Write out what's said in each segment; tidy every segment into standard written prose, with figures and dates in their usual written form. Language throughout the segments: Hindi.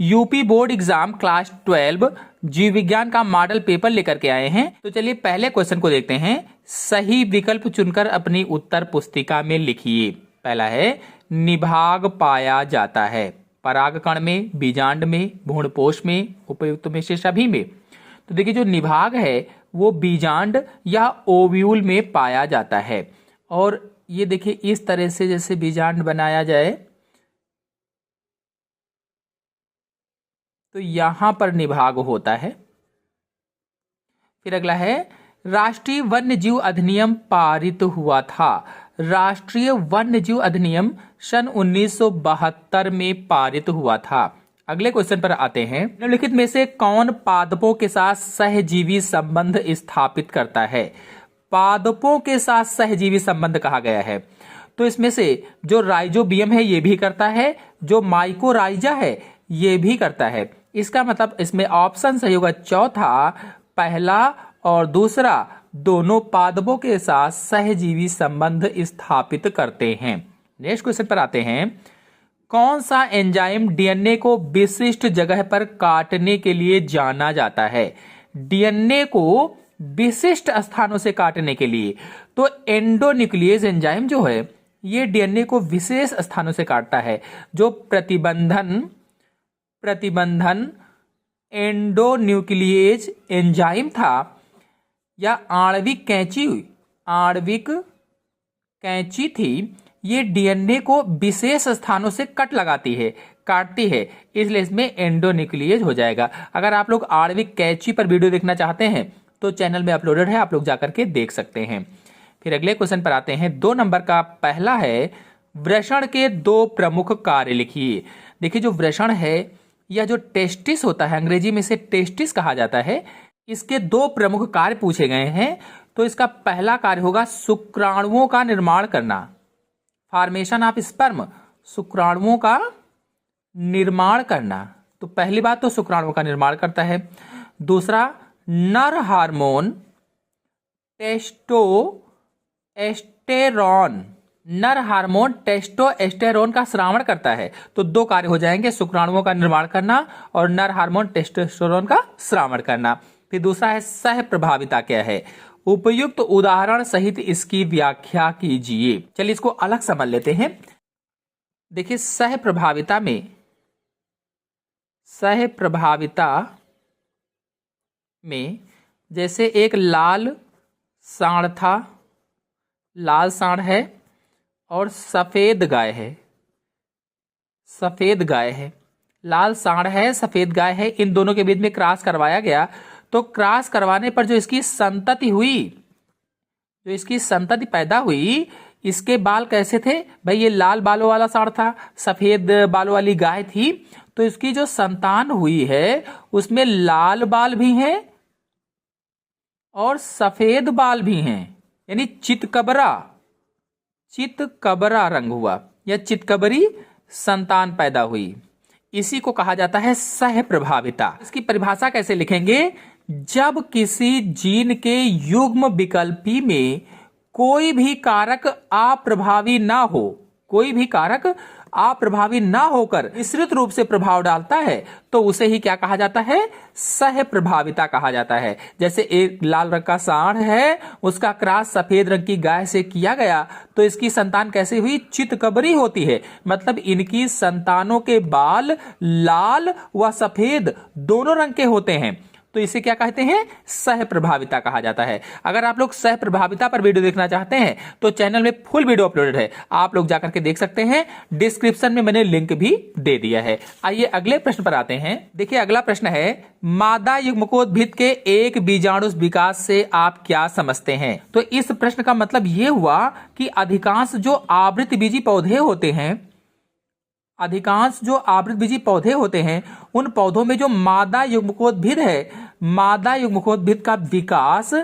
यूपी बोर्ड एग्जाम क्लास 12 जीव विज्ञान का मॉडल पेपर लेकर के आए हैं। तो चलिए पहले क्वेश्चन को देखते हैं। सही विकल्प चुनकर अपनी उत्तर पुस्तिका में लिखिए। पहला है निभाग पाया जाता है परागकण में, बीजांड में, भ्रूणपोष में, उपयुक्त में से सभी में। तो देखिए जो निभाग है वो बीजांड या ओव्यूल में पाया जाता है। और ये देखिए इस तरह से जैसे बीजांड बनाया जाए तो यहां पर निभाग होता है। फिर अगला है राष्ट्रीय वन्यजीव अधिनियम पारित हुआ था। राष्ट्रीय वन्यजीव अधिनियम सन 1972 में पारित हुआ था। अगले क्वेश्चन पर आते हैं। निम्नलिखित में से कौन पादपों के साथ सहजीवी संबंध स्थापित करता है? पादपों के साथ सहजीवी संबंध कहा गया है तो इसमें से जो राइजोबियम है ये भी करता है, जो माइकोराइजा है ये भी करता है। इसका मतलब इसमें ऑप्शन सही होगा चौथा, पहला और दूसरा दोनों पादपों के साथ सहजीवी संबंध स्थापित करते हैं। नेक्स्ट क्वेश्चन पर आते हैं। कौन सा एंजाइम डीएनए को विशिष्ट जगह पर काटने के लिए जाना जाता है? डीएनए को विशिष्ट स्थानों से काटने के लिए तो एंडोन्यूक्लियेज एंजाइम जो है ये डीएनए को विशेष स्थानों से काटता है। जो प्रतिबंधन एंडोन्यूक्लियेज एंजाइम था या आणविक कैंची थी, ये डीएनए को विशेष स्थानों से काटती है, इसलिए इसमें एंडोन्यूक्लियेज हो जाएगा। अगर आप लोग आणविक कैंची पर वीडियो देखना चाहते हैं तो चैनल में अपलोडेड है, आप लोग जाकर के देख सकते हैं। फिर अगले क्वेश्चन पर आते हैं। 2 नंबर का पहला है वृषण के 2 प्रमुख कार्य लिखिए। देखिए जो वृषण है या जो टेस्टिस होता है, अंग्रेजी में से टेस्टिस कहा जाता है, इसके 2 प्रमुख कार्य पूछे गए हैं। तो इसका पहला कार्य होगा शुक्राणुओं का निर्माण करना, फॉर्मेशन ऑफ स्पर्म, शुक्राणुओं का निर्माण करना। तो पहली बात तो शुक्राणुओं का निर्माण करता है। दूसरा नर हार्मोन टेस्टोस्टेरोन का स्रावण करता है। तो 2 कार्य हो जाएंगे, शुक्राणुओं का निर्माण करना और नर हार्मोन टेस्टोस्टेरोन का स्रावण करना। फिर दूसरा है सह प्रभाविता क्या है? उपयुक्त उदाहरण सहित इसकी व्याख्या कीजिए। चलिए इसको अलग समझ लेते हैं। देखिए सह प्रभाविता में जैसे एक लाल सांड है और सफेद गाय है। लाल सांड है, सफेद गाय है, इन दोनों के बीच में क्रॉस करवाया गया। तो क्रॉस करवाने पर जो इसकी संतति पैदा हुई, इसके बाल कैसे थे भाई? ये लाल बालों वाला सांड था, सफेद बालों वाली गाय थी। तो इसकी जो संतान हुई है उसमें लाल बाल भी हैं और सफेद बाल भी हैं, यानी चितकबरा रंग हुआ या चितकबरी संतान पैदा हुई। इसी को कहा जाता है सह प्रभाविता। इसकी परिभाषा कैसे लिखेंगे? जब किसी जीन के युग्म विकल्पी में कोई भी कारक अप्रभावी ना होकर विस्तृत रूप से प्रभाव डालता है तो उसे ही क्या कहा जाता है? सह प्रभाविता कहा जाता है। जैसे एक लाल रंग का सांड है, उसका क्रॉस सफेद रंग की गाय से किया गया तो इसकी संतान कैसे हुई? चितकबरी होती है। मतलब इनकी संतानों के बाल लाल व सफेद दोनों रंग के होते हैं। तो इसे क्या कहते हैं? सह प्रभाविता कहा जाता है। अगर आप लोग सह प्रभाविता पर वीडियो देखना चाहते हैं तो चैनल में फुल वीडियो अपलोडेड है, आप लोग जाकर के देख सकते हैं। डिस्क्रिप्शन में मैंने लिंक भी दे दिया है। आइए अगले प्रश्न पर आते हैं। देखिए अगला प्रश्न है मादा युग्मकोद्भिद के एक बीजाणु विकास से आप क्या समझते हैं? तो इस प्रश्न का मतलब यह हुआ कि अधिकांश जो आवृतबीजी पौधे होते हैं उन पौधों में जो मादा युग्मकोद्भिद है, मादा युग्मकोद्भिद का विकास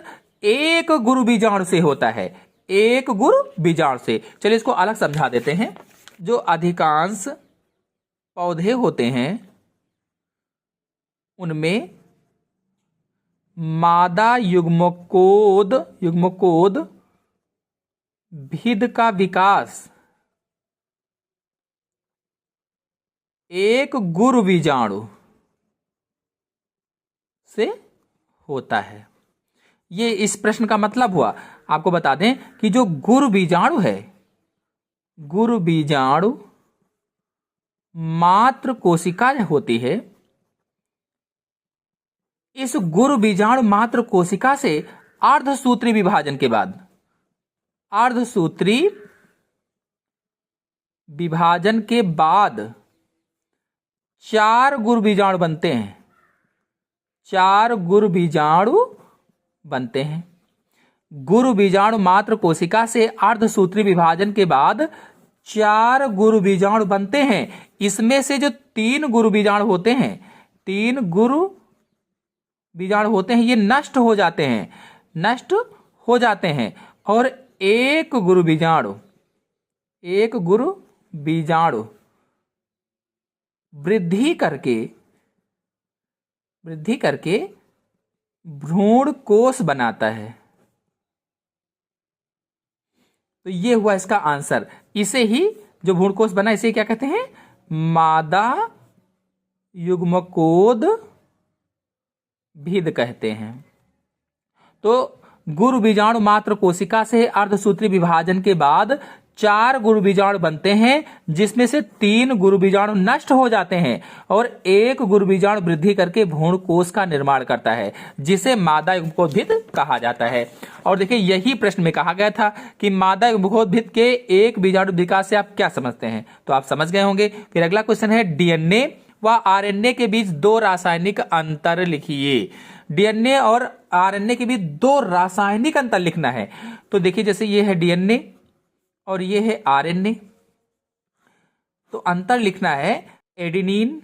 एक गुरु बीजाणु से होता है, एक गुरु बीजाणु से। चलिए इसको अलग समझा देते हैं। जो अधिकांश पौधे होते हैं उनमें मादा युग्मकोद्भिद का विकास एक गुरु बीजाणु से होता है। ये इस प्रश्न का मतलब हुआ। आपको बता दें कि जो गुरु बीजाणु है, गुरु बीजाणु मात्र कोशिका होती है। इस गुरु बीजाणु मात्र कोशिका से अर्धसूत्री विभाजन के बाद, अर्धसूत्री विभाजन के बाद 4 गुरु बीजाणु बनते हैं। 4 गुरु बीजाणु बनते हैं। गुरु बीजाणु मात्र कोशिका से अर्धसूत्री विभाजन के बाद 4 गुरु बीजाणु बनते हैं। इसमें से जो 3 गुरु बीजाणु होते हैं, 3 गुरु बीजाणु होते हैं, ये नष्ट हो जाते हैं, नष्ट हो जाते हैं। और एक गुरु बीजाणु, एक गुरु बीजाणु वृद्धि करके भ्रूण कोश बनाता है। तो ये हुआ इसका आंसर। इसे ही जो भ्रूण कोश बना, इसे क्या कहते हैं? मादा युग्मकोद भिद कहते हैं। तो गुरु बीजाणु मात्र कोशिका से अर्धसूत्री विभाजन के बाद 4 गुरु बीजाणु बनते हैं, जिसमें से 3 गुरु बीजाणु नष्ट हो जाते हैं और एक गुरु बीजाणु वृद्धि करके भ्रूण कोश का निर्माण करता है, जिसे मादा युग्मकोद्भिद कहा जाता है। और देखिए, यही प्रश्न में कहा गया था कि मादा युग्मकोद्भिद के एक बीजाणु विकास से आप क्या समझते हैं, तो आप समझ गए होंगे। फिर अगला क्वेश्चन है, डीएनए व आरएनए के बीच 2 रासायनिक अंतर लिखिए। डीएनए और आरएनए के बीच 2 रासायनिक अंतर लिखना है। तो देखिए, जैसे ये है डीएनए और ये है आरएनए, तो अंतर लिखना है एडेनिन,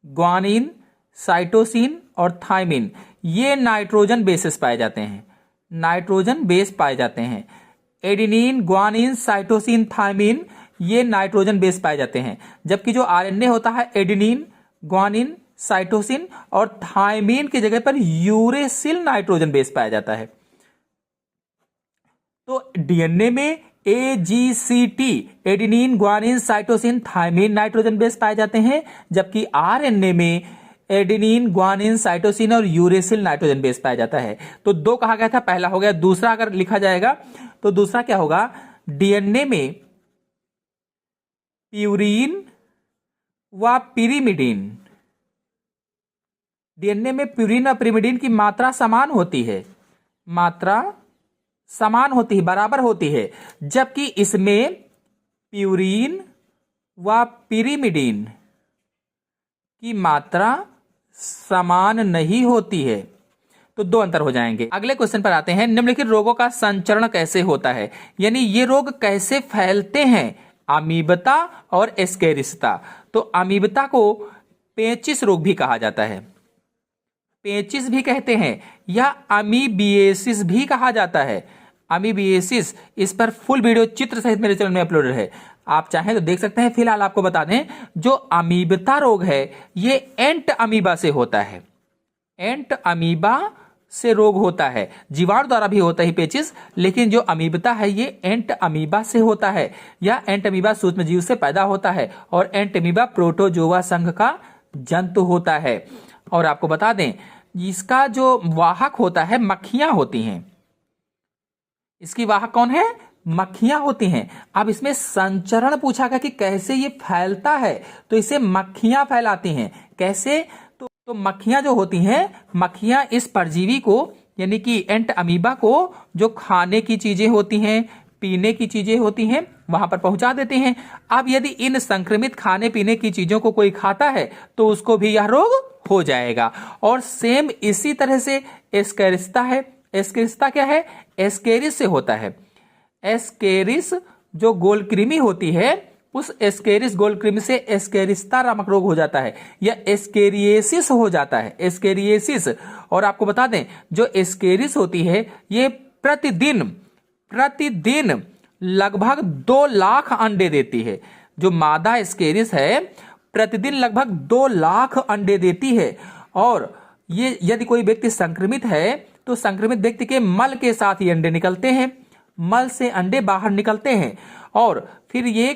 ग्वानिन, साइटोसिन और थाइमिन। ये नाइट्रोजन बेसेस पाए जाते हैं, नाइट्रोजन बेस पाए जाते हैं। एडेनिन, ग्वानिन, साइटोसिन, थाइमिन ये नाइट्रोजन बेस पाए जाते हैं, जबकि जो आरएनए होता है एडेनिन, ग्वानिन, साइटोसिन और थाइमिन की जगह पर यूरेसिल नाइट्रोजन बेस पाया जाता है। तो डीएनए में AGCT adenine, guanine, cytosine, thymine nitrogen base पाए जाते हैं, जबकि आरएनए में एडेनिन, ग्वानिन, साइटोसिन और यूरेसिल नाइट्रोजन बेस पाया जाता है। तो 2 कहा गया था, पहला हो गया। दूसरा अगर लिखा जाएगा तो दूसरा क्या होगा? डीएनए में प्यूरीन व पिरिमिडीन, डीएनए में प्यूरीन और पिरिमिडीन की मात्रा समान होती है, मात्रा समान होती है, बराबर होती है, जबकि इसमें प्यूरीन व पिरिमिडीन की मात्रा समान नहीं होती है। तो 2 अंतर हो जाएंगे। अगले क्वेश्चन पर आते हैं, निम्नलिखित रोगों का संचरण कैसे होता है, यानी ये रोग कैसे फैलते हैं? अमीबता और एस्केरिस्ता। तो अमीबता को पेचिस रोग भी कहा जाता है, पेचिस भी कहते हैं, या अमीबिएसिस भी कहा जाता है। अमीबिएसिस, इस पर फुल वीडियो चित्र सहित मेरे चैनल में अपलोडेड है, आप चाहें तो देख सकते हैं। फिलहाल आपको बता दें, जो अमीबता रोग है ये एंट अमीबा से होता है, एंट अमीबा से रोग होता है। जीवाणु द्वारा भी होता है पेचिस, लेकिन जो अमीबता है ये एंट अमीबा से होता है। यह एंट अमीबा सूक्ष्म जीव से पैदा होता है और एंट अमीबा प्रोटोजोआ संघ का जंतु होता है। और आपको बता दें, इसका जो वाहक होता है मक्खियां होती हैं। इसकी वाहक कौन है? मक्खियां होती हैं। अब इसमें संचरण पूछा गया कि कैसे ये फैलता है, तो इसे मक्खियां फैलाती हैं। कैसे? तो मक्खियां जो होती हैं, मक्खियां इस परजीवी को, यानी कि एंट अमीबा को, जो खाने की चीजें होती हैं, पीने की चीजें होती हैं, वहां पर पहुंचा देते हैं। अब यदि इन संक्रमित खाने पीने की चीजों को कोई खाता है तो उसको भी यह रोग हो जाएगा। और सेम इसी तरह से एस्केरिस्ता है। एस्केरिस्ता क्या है? एस्केरिस से होता है। एस्केरिस जो गोलकृमि होती है, उस एस्केरिस गोलकृमि से एस्केरिस्ता नामक रोग हो जाता है, या एस्केरिएसिस हो जाता है, एस्केरिएसिस। और आपको बता दें, जो एस्केरिस होती है ये प्रतिदिन लगभग 2 लाख अंडे देती है। जो मादा एस्केरिस है प्रतिदिन लगभग 2 लाख अंडे देती है। और ये यदि कोई व्यक्ति संक्रमित है तो संक्रमित व्यक्ति के मल के साथ ये अंडे निकलते हैं, मल से अंडे बाहर निकलते हैं और फिर ये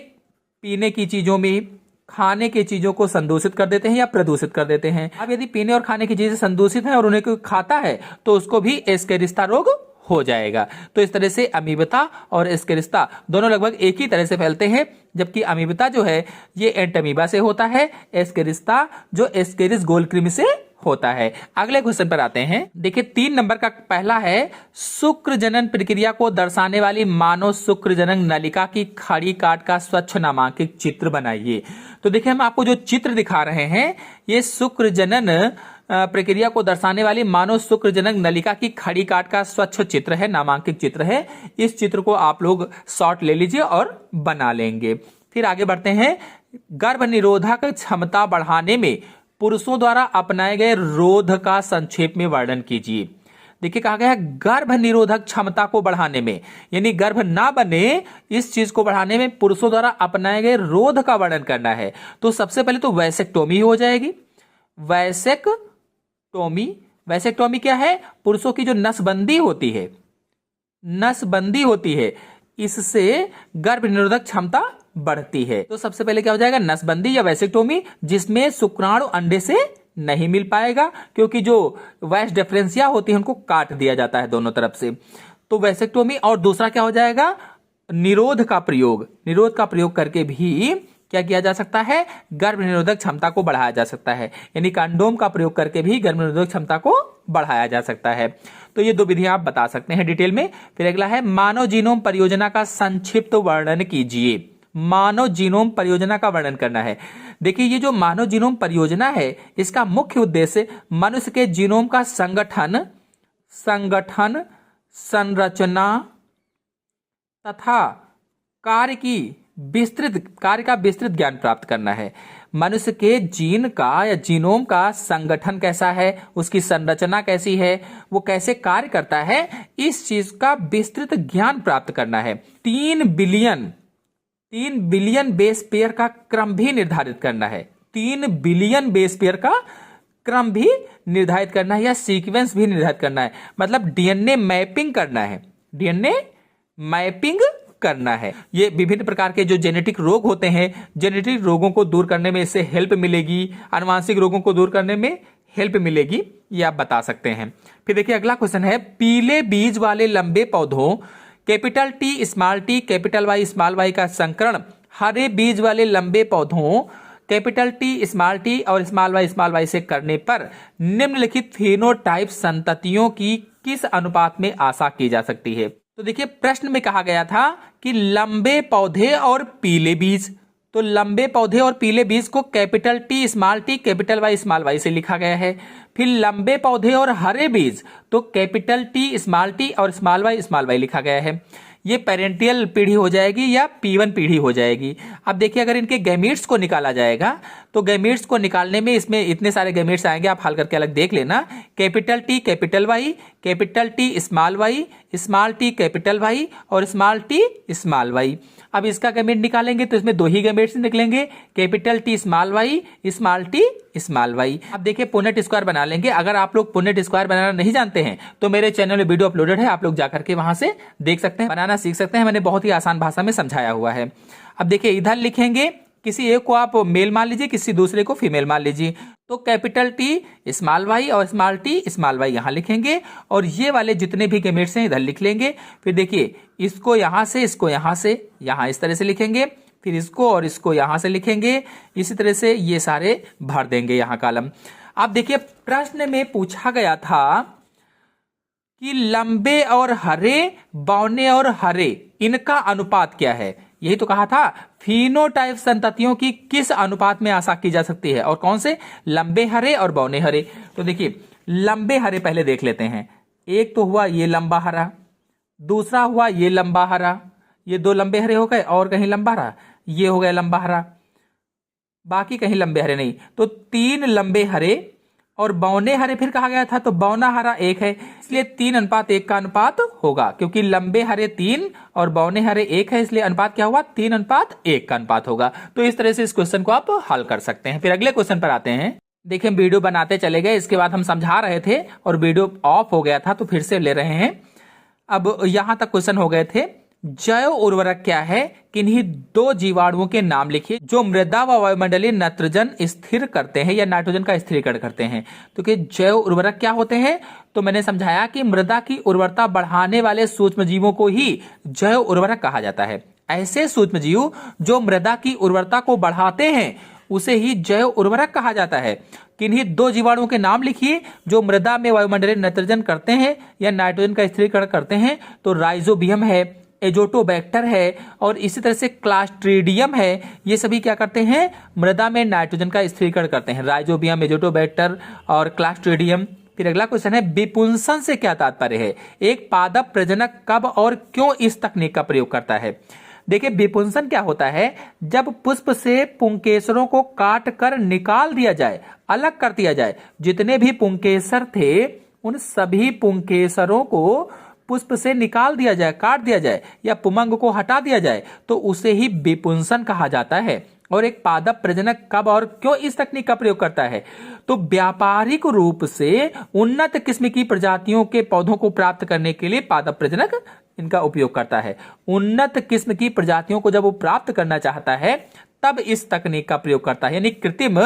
पीने की चीजों में, खाने की चीजों को संदूषित कर देते हैं या प्रदूषित कर देते हैं। अब यदि पीने और खाने की चीजें संदूषित हैं और उन्हें कोई खाता है तो उसको भी एस्केरिस्ता रोग हो जाएगा। तो इस तरह से अमीबता और एस्केरिस्ता दोनों लगभग एक ही तरह से फैलते हैं, जबकि अमीबता जो है ये एंटमीबा से होता है, एस्केरिस्ता जो एस्केरिस गोलकृमि से होता है। अगले क्वेश्चन पर आते हैं। देखिए 3 नंबर का पहला है, शुक्र जनन प्रक्रिया को दर्शाने वाली मानव शुक्र जनन नलिका की खड़ी काट का स्वच्छ नामांकित चित्र बनाइए। तो देखिए हम आपको जो चित्र दिखा रहे हैं ये शुक्र जनन प्रक्रिया को दर्शाने वाली मानव शुक्र जनक नलिका की खड़ी काट का स्वच्छ चित्र है, नामांकित चित्र है। इस चित्र को आप लोग शॉर्ट ले लीजिए और बना लेंगे। फिर आगे बढ़ते हैं, गर्भ निरोधक क्षमता बढ़ाने में पुरुषों द्वारा अपनाए गए रोध का संक्षेप में वर्णन कीजिए। देखिए कहा गया है गर्भ निरोधक क्षमता को बढ़ाने में, यानी गर्भ ना बने इस चीज को बढ़ाने में पुरुषों द्वारा अपनाए गए रोध का वर्णन करना है। तो सबसे पहले तो वैसेक्टोमी हो जाएगी। वैसेक्टोमी क्या है? पुरुषों की जो नसबंदी होती है इससे गर्भ निरोधक क्षमता बढ़ती है। तो सबसे पहले क्या हो जाएगा? नसबंदी या वैसेक्टोमी, जिसमें शुक्राणु अंडे से नहीं मिल पाएगा क्योंकि जो वैस डिफरेंशिया होती है उनको काट दिया जाता है दोनों तरफ से। तो वैसेक्टोमी। और दूसरा क्या हो जाएगा? निरोध का प्रयोग करके भी क्या किया जा सकता है? गर्भ निरोधक क्षमता को बढ़ाया जा सकता है, यानी कंडोम का प्रयोग करके भी गर्भ निरोधक क्षमता को बढ़ाया जा सकता है। तो ये 2 विधियां आप बता सकते हैं डिटेल में। फिर अगला है, मानव जीनोम परियोजना का संक्षिप्त वर्णन कीजिए। मानव जीनोम परियोजना का वर्णन करना है। देखिए ये जो मानव जीनोम परियोजना है इसका मुख्य उद्देश्य मनुष्य के जीनोम का संगठन, संरचना तथा कार्य का विस्तृत ज्ञान प्राप्त करना है। मनुष्य के जीन का या जीनोम का संगठन कैसा है, उसकी संरचना कैसी है, वो कैसे कार्य करता है, इस चीज का विस्तृत ज्ञान प्राप्त करना है। 3 बिलियन बेस पेयर का क्रम भी निर्धारित करना है। 3 बिलियन बेस पेयर का क्रम भी निर्धारित करना है या सीक्वेंस भी निर्धारित करना है, मतलब डीएनए मैपिंग करना है। ये विभिन्न प्रकार के जो जेनेटिक रोग होते हैं, जेनेटिक रोगों को दूर करने में इससे हेल्प मिलेगी, आनुवांशिक रोगों को दूर करने में हेल्प मिलेगी, ये आप बता सकते हैं। फिर देखिए अगला क्वेश्चन है, पीले बीज वाले लंबे पौधों capital T small T capital Y small Y का संकरण हरे बीज वाले लंबे पौधों कैपिटल टी स्मॉल टी और स्मॉल वाई से करने पर निम्नलिखित फेनोटाइप संततियों की किस अनुपात में आशा की जा सकती है? तो देखिए प्रश्न में कहा गया था कि लंबे पौधे और पीले बीज, तो लंबे पौधे और पीले बीज को कैपिटल टी कैपिटल वाई से लिखा गया है। फिर लंबे पौधे और हरे बीज तो कैपिटल टी और स्मॉल वाई लिखा गया है। ये पेरेंटियल पीढ़ी हो जाएगी या P1 पीढ़ी हो जाएगी। अब देखिए अगर इनके गैमीट्स को निकाला जाएगा तो गैमीट्स को निकालने में इसमें इतने सारे गैमीट्स आएंगे, आप हल करके अलग देख लेना। Capital T capital T small T capital Y और स्मॉल वाई। अब इसका गैमेट निकालेंगे तो इसमें 2 ही गैमेट्स निकलेंगे, कैपिटल टी स्मॉल वाई। अब देखिए पुनेट स्क्वायर बना लेंगे। अगर आप लोग पुनेट स्क्वायर बनाना नहीं जानते हैं तो मेरे चैनल में वीडियो अपलोडेड है, आप लोग जाकर के वहां से देख सकते हैं, बनाना सीख सकते हैं। मैंने बहुत ही आसान भाषा में समझाया हुआ है। अब देखिए इधर लिखेंगे, किसी एक को आप मेल मान लीजिए, किसी दूसरे को फीमेल मान लीजिए। तो कैपिटल टी स्मॉल वाई और स्मॉल वाई यहां लिखेंगे और ये वाले जितने भी गैमेट्स हैं इधर लिख लेंगे। फिर देखिए इसको यहां से यहां इस तरह से लिखेंगे, फिर इसको और इसको यहां से लिखेंगे, इसी तरह से ये सारे भर देंगे यहां कॉलम। अब देखिए प्रश्न में पूछा गया था कि लंबे और हरे, बौने और हरे, इनका अनुपात क्या है? यही तो कहा था, फिनोटाइप संततियों की किस अनुपात में आशा की जा सकती है, और कौन से? लंबे हरे और बौने हरे। तो देखिए लंबे हरे पहले देख लेते हैं। एक तो हुआ ये लंबा हरा, दूसरा हुआ ये लंबा हरा, ये 2 लंबे हरे हो गए, और कहीं लंबा हरा, ये हो गया लंबा हरा, बाकी कहीं लंबे हरे नहीं। तो 3 लंबे हरे और बौने हरे फिर कहा गया था, तो बौना हरा 1 है, इसलिए 3:1 का अनुपात होगा, क्योंकि लंबे हरे 3 और बौने हरे 1 है, इसलिए अनुपात क्या हुआ? 3:1 का अनुपात होगा। तो इस तरह से इस क्वेश्चन को आप हल कर सकते हैं। फिर अगले क्वेश्चन पर आते हैं। देखिए हम वीडियो बनाते चले गए, इसके बाद हम समझा रहे थे और वीडियो ऑफ हो गया था, तो फिर से ले रहे हैं। अब यहां तक क्वेश्चन हो गए थे। जैव उर्वरक क्या है? किन्हीं दो जीवाणुओं के नाम लिखिए जो मृदा व वायुमंडलीय नाइट्रोजन स्थिर करते हैं या नाइट्रोजन का स्थिरीकरण करते हैं। तो कि जैव उर्वरक क्या होते हैं? तो मैंने समझाया कि मृदा की उर्वरता बढ़ाने वाले सूक्ष्म जीवों को ही जैव उर्वरक कहा जाता है। ऐसे सूक्ष्म जीव जो मृदा की उर्वरता को बढ़ाते हैं उसे ही जैव उर्वरक कहा जाता है। किन्हीं दो जीवाणुओं के नाम लिखिए जो मृदा में वायुमंडलीय नाइट्रोजन करते हैं या नाइट्रोजन का स्थिरीकरण करते हैं। तो राइजोबियम है, एजोटोबैक्टर है और इसी तरह से क्लास्ट्रीडियम है। ये सभी क्या करते हैं? मृदा में नाइट्रोजन का स्थिरीकरण करते हैं। राइजोबियम, एजोटोबैक्टर और क्लास्ट्रीडियम। फिर अगला क्वेश्चन है विपुंसन से क्या तात्पर्य है? एक पादप प्रजनक कब और क्यों इस तकनीक का प्रयोग करता है? देखिए विपुंसन क्या होता है? जब पुष्प से पुंकेसरों को काट कर निकाल दिया जाए, अलग कर दिया जाए। जितने भी पुंकेसर थे उन सभी पुंकेसरों को पुष्प से निकाल दिया जाए, काट दिया जाए या पुमंग को हटा दिया जाए तो उसे ही विपुंसन कहा जाता है। और एक पादप प्रजनक कब और क्यों इस तकनीक का प्रयोग करता है? तो व्यापारिक रूप से उन्नत किस्म की प्रजातियों के पौधों को प्राप्त करने के लिए पादप प्रजनक इनका उपयोग करता है। उन्नत किस्म की प्रजातियों को जब वो प्राप्त करना चाहता है तब इस तकनीक का प्रयोग करता है, यानी कृत्रिम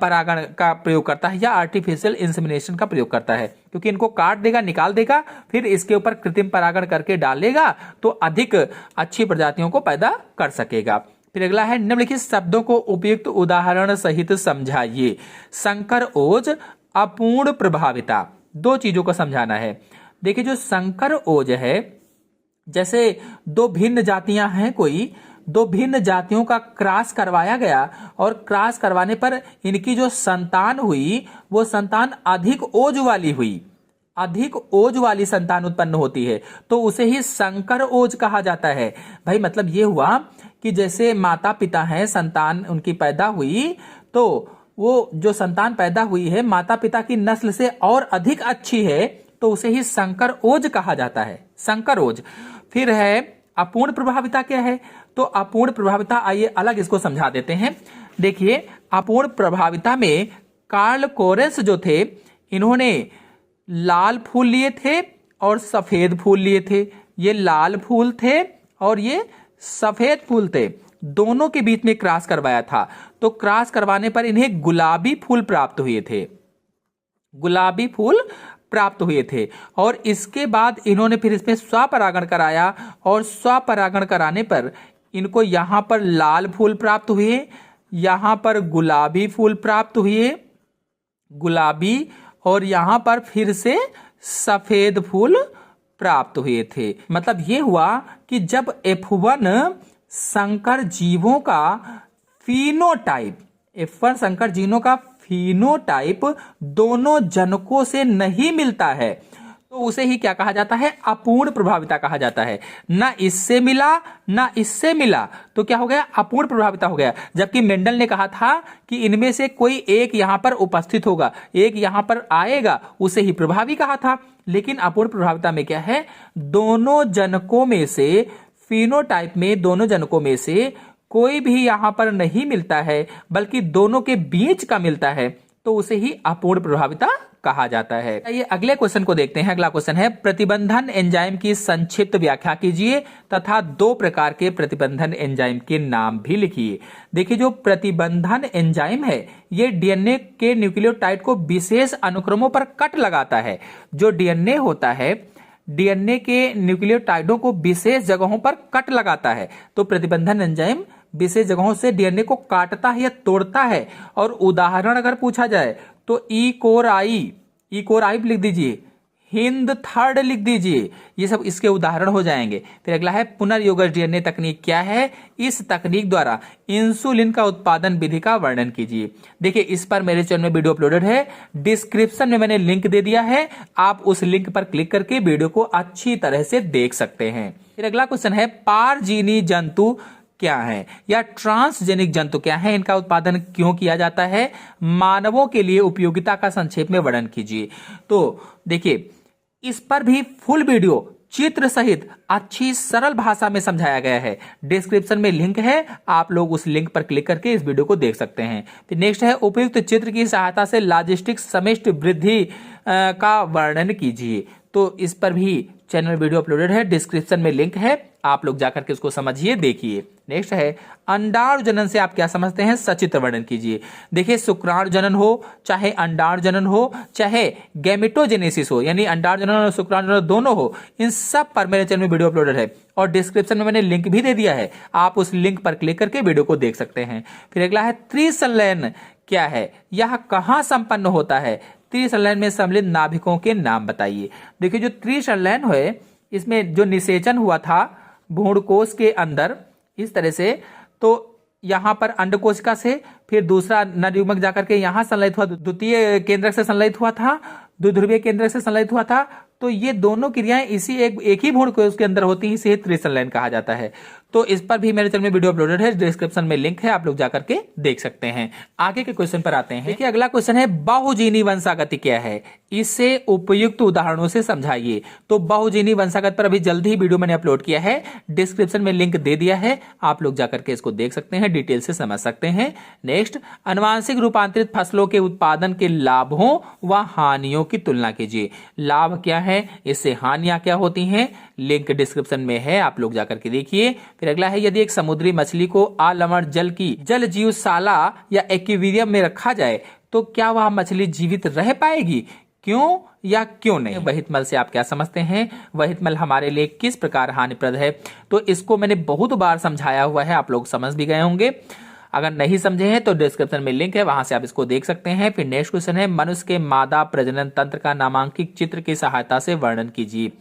परागण का प्रयोग करता है या आर्टिफिशियल इंसेमिनेशन का प्रयोग करता है। क्योंकि इनको काट देगा, निकाल देगा, फिर इसके ऊपर कृत्रिम परागण करके डालेगा तो अधिक अच्छी प्रजातियों को पैदा कर सकेगा। फिर अगला है निम्नलिखित शब्दों को उपयुक्त उदाहरण सहित समझाइए। संकर ओज, अपूर्ण प्रभाविता। दो चीजों को समझाना है। देखिए जो संकर ओज है, जैसे दो भिन्न जातियां हैं, कोई दो भिन्न जातियों का क्रॉस करवाया गया और क्रॉस करवाने पर इनकी जो संतान हुई वो संतान अधिक ओज वाली हुई, अधिक ओज वाली संतान उत्पन्न होती है तो उसे ही संकर ओज कहा जाता है। भाई मतलब ये हुआ कि जैसे माता पिता हैं, संतान उनकी पैदा हुई तो वो जो संतान पैदा हुई है माता पिता की नस्ल से और अधिक अच्छी है तो उसे ही संकर ओज कहा जाता है, संकर ओज। फिर है अपूर्ण प्रभाविता क्या है? तो अपूर्ण प्रभाविता, आइए अलग इसको समझा देते हैं। देखिए अपूर्ण प्रभाविता में कार्ल कोरेंस जो थे इन्होंने लाल फूल लिए थे और सफेद फूल लिए थे। ये लाल फूल थे और ये सफेद फूल थे, दोनों के बीच में क्रॉस करवाया था। तो क्रॉस करवाने पर इन्हें गुलाबी फूल प्राप्त हुए थे, गुलाबी फूल प्राप्त हुए थे। और इसके बाद इन्होंने फिर इसमें स्वपरागण कराया और स्वपरागण कराने पर इनको यहां पर लाल फूल प्राप्त हुए, यहां पर गुलाबी फूल प्राप्त हुए, गुलाबी, और यहां पर फिर से सफेद फूल प्राप्त हुए थे। मतलब ये हुआ कि जब F1 संकर जीवों का फिनोटाइप, F1 संकर जीनों का फिनोटाइप दोनों जनकों से नहीं मिलता है तो उसे ही क्या कहा जाता है? अपूर्ण प्रभाविता कहा जाता है। ना इससे मिला ना इससे मिला तो क्या हो गया? अपूर्ण प्रभाविता हो गया। जबकि मेंडल ने कहा था कि इनमें से कोई एक यहां पर उपस्थित होगा, एक यहां पर आएगा, उसे ही प्रभावी कहा था। लेकिन अपूर्ण प्रभाविता में क्या है? दोनों जनकों में से, फिनोटाइप में दोनों जनकों में से कोई भी यहां पर नहीं मिलता है बल्कि दोनों के बीच का मिलता है तो उसे ही अपूर्ण प्रभाविता कहा जाता है। ये अगले क्वेश्चन को देखते हैं। अगला क्वेश्चन है प्रतिबंधन एंजाइम की संक्षिप्त व्याख्या कीजिए तथा दो प्रकार के प्रतिबंधन एंजाइम के नाम भी लिखिए। देखिए जो प्रतिबंधन एंजाइम है ये डीएनए के न्यूक्लियोटाइड को विशेष अनुक्रमों पर कट लगाता है। जो डीएनए होता है, डीएनए के न्यूक्लियोटाइडों को विशेष जगहों पर कट लगाता है। तो प्रतिबंधन एंजाइम विशेष जगहों से डीएनए को काटता है या तोड़ता है। और उदाहरण अगर पूछा जाए तो ई कोराई लिख दीजिए, हिंद थर्ड लिख दीजिए, ये सब इसके उदाहरण हो जाएंगे। फिर अगला है पुनर्योगज डीएनए तकनीक क्या है? इस तकनीक द्वारा इंसुलिन का उत्पादन विधि का वर्णन कीजिए। देखिए इस पर मेरे चैनल में वीडियो अपलोडेड है, डिस्क्रिप्शन में मैंने लिंक दे दिया है, आप उस लिंक पर क्लिक करके वीडियो को अच्छी तरह से देख सकते हैं। फिर अगला क्वेश्चन है पारजीनी जंतु क्या है या ट्रांसजेनिक जंतु क्या है? इनका उत्पादन क्यों किया जाता है? मानवों के लिए उपयोगिता का संक्षेप में वर्णन कीजिए। तो देखिए इस पर भी फुल वीडियो चित्र सहित अच्छी सरल भाषा में समझाया गया है। डिस्क्रिप्शन में लिंक है, आप लोग उस लिंक पर क्लिक करके इस वीडियो को देख सकते हैं। फिर नेक्स्ट है उपयुक्त चित्र की सहायता से लॉजिस्टिक समष्टि वृद्धि का वर्णन कीजिए। तो इस पर भी चैनल वीडियो अपलोडेड है, डिस्क्रिप्शन में लिंक है, आप लोग जाकर के उसको समझिए, देखिए। नेक्स्ट है अंडाणु जनन से आप क्या समझते हैं, सचित्र वर्णन कीजिए। देखिए शुक्राणु जनन हो, चाहे अंडाणु जनन हो, चाहे गैमेटोजेनेसिस हो, यानी अंडाणु जनन और शुक्राणु जनन दोनों हो, इन सब पर मेरे चैनल में वीडियो अपलोडेड है और डिस्क्रिप्शन में मैंने लिंक भी दे दिया है, आप उस लिंक पर क्लिक करके वीडियो को देख सकते हैं। फिर अगला है त्रिसंलयन क्या है, यह कहाँ संपन्न होता है। त्रिसंलयन में सम्मिलित नाभिकों के नाम बताइए। देखिए जो त्रिसंलयन है, इसमें जो निषेचन हुआ था भ्रूणकोश के अंदर इस तरह से, तो यहाँ पर अंडकोशिका से फिर दूसरा नरयुग्मक जाकर के यहाँ संलयित हुआ, द्वितीय केंद्रक से संलयित हुआ था, द्विध्रुवीय केंद्रक से संलयित हुआ था। तो ये दोनों क्रियाएं इसी एक ही भ्रूणकोश के अंदर होती हैं, इसे त्रिसंलयन कहा जाता है। तो इस पर भी मेरे चैनल में वीडियो अपलोडेड है, डिस्क्रिप्शन में लिंक है, आप लोग जाकर के देख सकते हैं। आगे के क्वेश्चन पर आते हैं। देखिए अगला क्वेश्चन है बहुजीनी वंशागति क्या है, इसे उपयुक्त उदाहरणों से समझाइए। तो बहुजीनी वंशागत पर अभी जल्दी ही वीडियो मैंने अपलोड किया है, डिस्क्रिप्शन में लिंक दे दिया है, आप लोग जाकर के इसको देख सकते हैं, डिटेल से समझ सकते हैं। नेक्स्ट, अनुवांशिक रूपांतरित फसलों के उत्पादन के लाभों व हानियों की तुलना कीजिए। लाभ क्या है, इससे हानियां क्या होती हैं, लिंक डिस्क्रिप्शन में है, आप लोग जाकर के देखिए। फिर अगला है, यदि एक समुद्री मछली को आलवण जल की जल जीवशाला या एक्वेरियम में रखा जाए तो क्या वह मछली जीवित रह पाएगी, क्यों या क्यों नहीं। वहितमल से आप क्या समझते हैं, वहितमल हमारे लिए किस प्रकार हानिप्रद है, तो इसको मैंने बहुत बार समझाया हुआ है, आप लोग समझ भी गए होंगे। अगर नहीं समझे हैं तो डिस्क्रिप्शन में लिंक है, वहां से आप इसको देख सकते हैं। फिर नेक्स्ट क्वेश्चन है, मनुष्य के मादा प्रजनन तंत्र का नामांकित चित्र की सहायता से वर्णन कीजिए।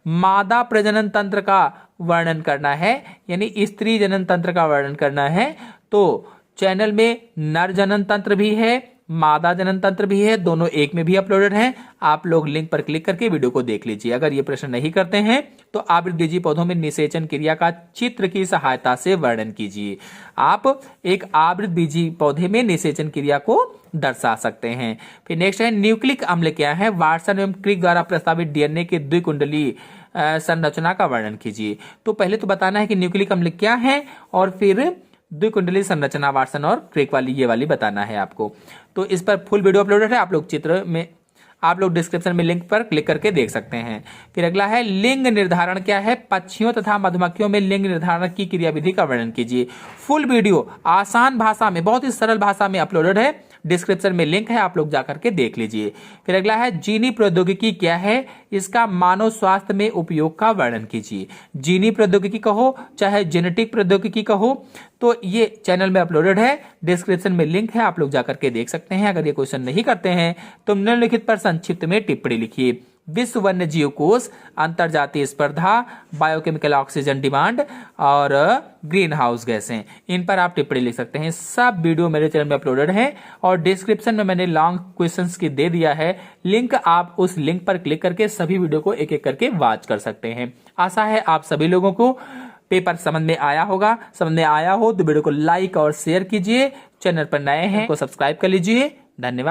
मादा प्रजनन तंत्र का वर्णन करना है, यानी स्त्री जनन तंत्र का वर्णन करना है, तो चैनल में नर जनन तंत्र भी है, मादा जनन तंत्र भी है, दोनों एक में भी अपलोडेड हैं, आप लोग लिंक पर क्लिक करके वीडियो को देख लीजिए। अगर ये प्रश्न नहीं करते हैं तो आवृत बीजी पौधों में निषेचन क्रिया का चित्र की सहायता से वर्णन कीजिए। आप एक आवृत बीजी पौधे में निषेचन क्रिया को दर्शा सकते हैं। फिर नेक्स्ट है, न्यूक्लिक अम्ल क्या है, वाटसन एवं क्रिक द्वारा प्रस्तावित डीएनए के द्विकुंडली संरचना का वर्णन कीजिए। तो पहले तो बताना है कि न्यूक्लिक अम्ल क्या है और फिर द्विकुंडली संरचना वाटसन और क्रिक वाली ये वाली बताना है आपको। तो इस पर फुल वीडियो अपलोडेड है, आप लोग चित्र में आप लोग डिस्क्रिप्शन में लिंक पर क्लिक करके देख सकते हैं। फिर अगला है, लिंग निर्धारण क्या है, पक्षियों तथा मधुमक्खियों में लिंग निर्धारण की क्रियाविधि का वर्णन कीजिए। फुल वीडियो आसान भाषा में, बहुत ही सरल भाषा में अपलोडेड है, डिस्क्रिप्शन में लिंक है, आप लोग जाकर के देख लीजिए। फिर अगला है, जीनी प्रौद्योगिकी क्या है, इसका मानव स्वास्थ्य में उपयोग का वर्णन कीजिए। जीनी प्रौद्योगिकी कहो चाहे जेनेटिक प्रौद्योगिकी कहो, तो ये चैनल में अपलोडेड है, डिस्क्रिप्शन में लिंक है, आप लोग जाकर के देख सकते हैं। अगर ये क्वेश्चन नहीं करते हैं तो निम्नलिखित पर संक्षिप्त में टिप्पणी लिखिए। विश्व वन्य जीव कोष, अंतरजातीय स्पर्धा, बायोकेमिकल ऑक्सीजन डिमांड और ग्रीन हाउस गैसें, इन पर आप टिप्पणी लिख सकते हैं। सब वीडियो मेरे चैनल में अपलोडेड है और डिस्क्रिप्शन में मैंने लॉन्ग क्वेश्चंस की दे दिया है लिंक, आप उस लिंक पर क्लिक करके सभी वीडियो को एक एक करके वॉच कर सकते हैं। आशा है आप सभी लोगों को पेपर समझ में आया होगा। समझ में आया हो तो वीडियो को लाइक और शेयर कीजिए, चैनल पर नए हैं तो सब्सक्राइब कर लीजिए। धन्यवाद।